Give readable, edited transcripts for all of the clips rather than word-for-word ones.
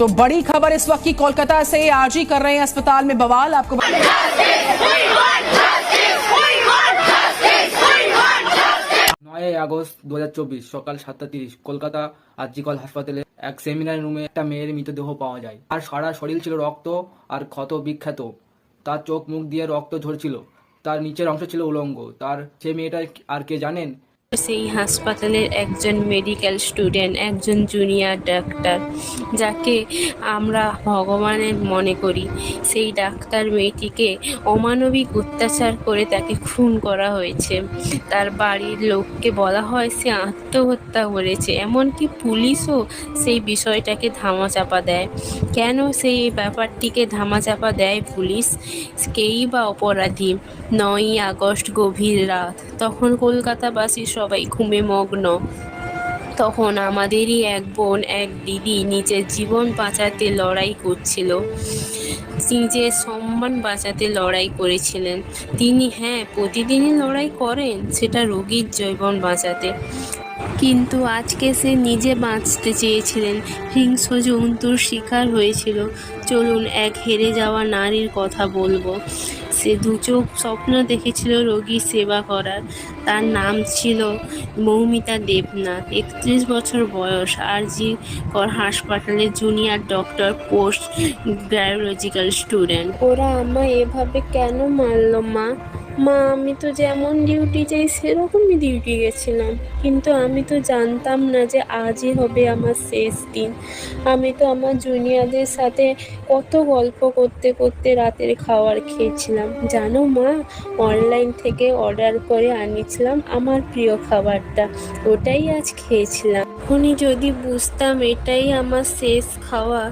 तो बड़ी खबर इस वक्त की कोलकाता से, आरजी कर रहे हैं अस्पताल में बवाल। आपको 9 আগস্ট 2024 সকাল 7:30 কলকাতা আরজিকর হাসপাতালে এক সেমিনার রুমে একটা মেয়ের মৃতদেহ পাওয়া যায়। আর সারা শরীর ছিল রক্ত আর ক্ষত বিক্ষত, তার চোখ মুখ দিয়ে রক্ত ঝরছিল, তার নিচের অংশ ছিল উলঙ্গ। তার সে মেয়েটা আর কে জানেন? সেই হাসপাতালের একজন মেডিকেল স্টুডেন্ট, একজন জুনিয়র ডাক্তার, যাকে আমরা ভগবানের মনে করি। সেই ডাক্তার মেয়েটিকে অমানবিক অত্যাচার করে তাকে খুন করা হয়েছে। তার বাড়ির লোককে বলা হয় সে আত্মহত্যা করেছে, এমনকি পুলিশও সেই বিষয়টাকে ধামাচাপা দেয়। কেন সেই ব্যাপারটিকে ধামাচাপা দেয় পুলিশ? কেই বা অপরাধী? 9ই আগস্ট গভীর রাত, তখন কলকাতাবাসী সবাই ঘুমে মগ্ন। তখন আমাদেরই এক বোন, এক দিদি নিজের জীবন বাঁচাতে লড়াই করছিল, নিজের সম্মান বাঁচাতে লড়াই করেছিলেন। তিনি প্রতিদিনই লড়াই করেন, সেটা রোগীর জীবন বাঁচাতে। কিন্তু আজকে সে নিজে বাঁচতে চেয়েছিলেন, হিংস্র জন্তুর শিকার হয়েছিল। চলুন এক হেরে যাওয়া নারীর কথা বলবো। সে দুচোখ স্বপ্ন দেখেছিল রোগীর সেবা করার। তার নাম ছিল মৌমিতা দেবনাথ। 31 বছর বয়স, আরজিকর হাসপাতালের junior doctor, post graduate student. ওরা আমায় এভাবে কেন মারল মা? আমি তো যেমন ডিউটি চাই সেরকমই ডিউটি গেছিলাম, কিন্তু আমি তো জানতাম না যে আজই হবে আমার শেষ দিন। আমি তো আমার জুনিয়রদের সাথে কত গল্প করতে করতে রাতের খাবার খেয়েছিলাম। জানো মা, অনলাইন থেকে অর্ডার করে আনিয়েছিলাম আমার প্রিয় খাবারটা, ওটাই আজ খেয়েছিলাম। এখনই যদি বুঝতাম এটাই আমার শেষ খাওয়া।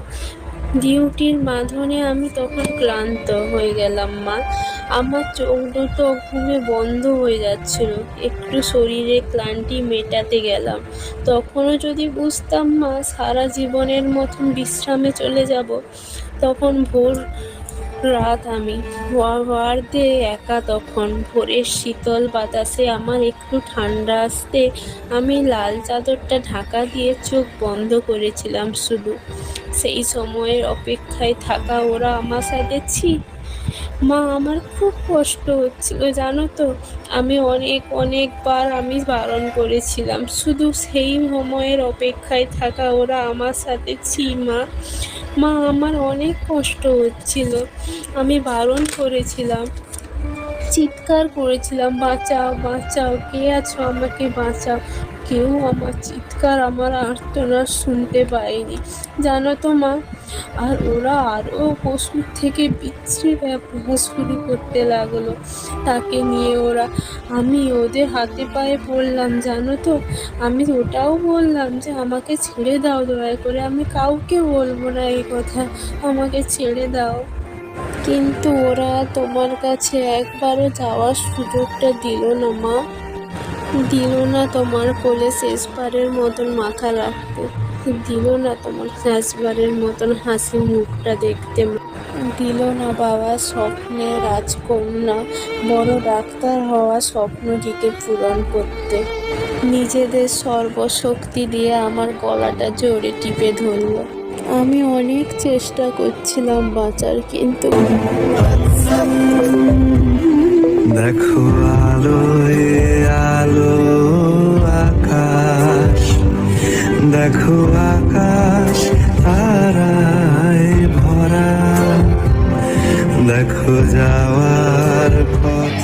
ডিউটির বাঁধনে আমি তখন ক্লান্ত হয়ে গেলাম মা। আমার চোখ দুটো ঘুমে বন্ধ হয়ে যাচ্ছিল। একটু শরীরে ক্লান্তি মেটাতে গেলাম। তখনও যদি বুঝতাম মা সারা জীবনের মতন বিশ্রামে চলে যাব। তখন ভোর রাত, আমি ওয়ার্ডে একা। তখন ভোরের শীতল বাতাসে আমার একটু ঠান্ডা আসতে আমি লাল চাদরটা ঢাকা দিয়ে চোখ বন্ধ করেছিলাম শুধু। সেই সময়ের অপেক্ষায় থাকা ওরা আমার সাথে মা, আমার খুব কষ্ট হচ্ছিল জানো তো। আমি অনেকবার আমি বারণ করেছিলাম, শুধু সেই সময়ের অপেক্ষায় থাকা ওরা আমার সাথে মা আমার অনেক কষ্ট হচ্ছিল। আমি বারণ করেছিলাম, চিৎকার করেছিলাম, বাঁচাও বাঁচাও, কে আছো আমাকে বাঁচাও। কেউ আমার চিৎকার, আমার আর্তনাদ শুনতে পায়নি জানো তো মা। আর ওরা আরও পশুর থেকে বিশ্রী ব্যবহার শুরু করতে লাগলো। তাকে নিয়ে আমি ওদের হাতে পায়ে পড়লাম জানো তো। আমি ওটাও বললাম যে আমাকে ছেড়ে দাও দয়া করে, আমি কাউকে বলবো না এই কথা, আমাকে ছেড়ে দাও। কিন্তু ওরা তোমার কাছে একবারও যাওয়ার সুযোগটা দিল না মা, দিল না তোমার কোলে শেষবারের মতন মাথা রাখতে, দিল না তোমার শেষবারের মতন হাসি মুখটা দেখতে, দিল না বাবা স্বপ্নে রাজকন্যা বড় ডাক্তার হওয়া স্বপ্নটিকে পূরণ করতে। নিজেদের সর্বশক্তি দিয়ে আমার গলাটা জোরে টিপে ধরল। আমি অনেক চেষ্টা করছিলাম বাঁচার, কিন্তু দেখো আলোয় আলো আকাশ, দেখো আকাশ তারায় ভরা, দেখো যাওয়ার পথ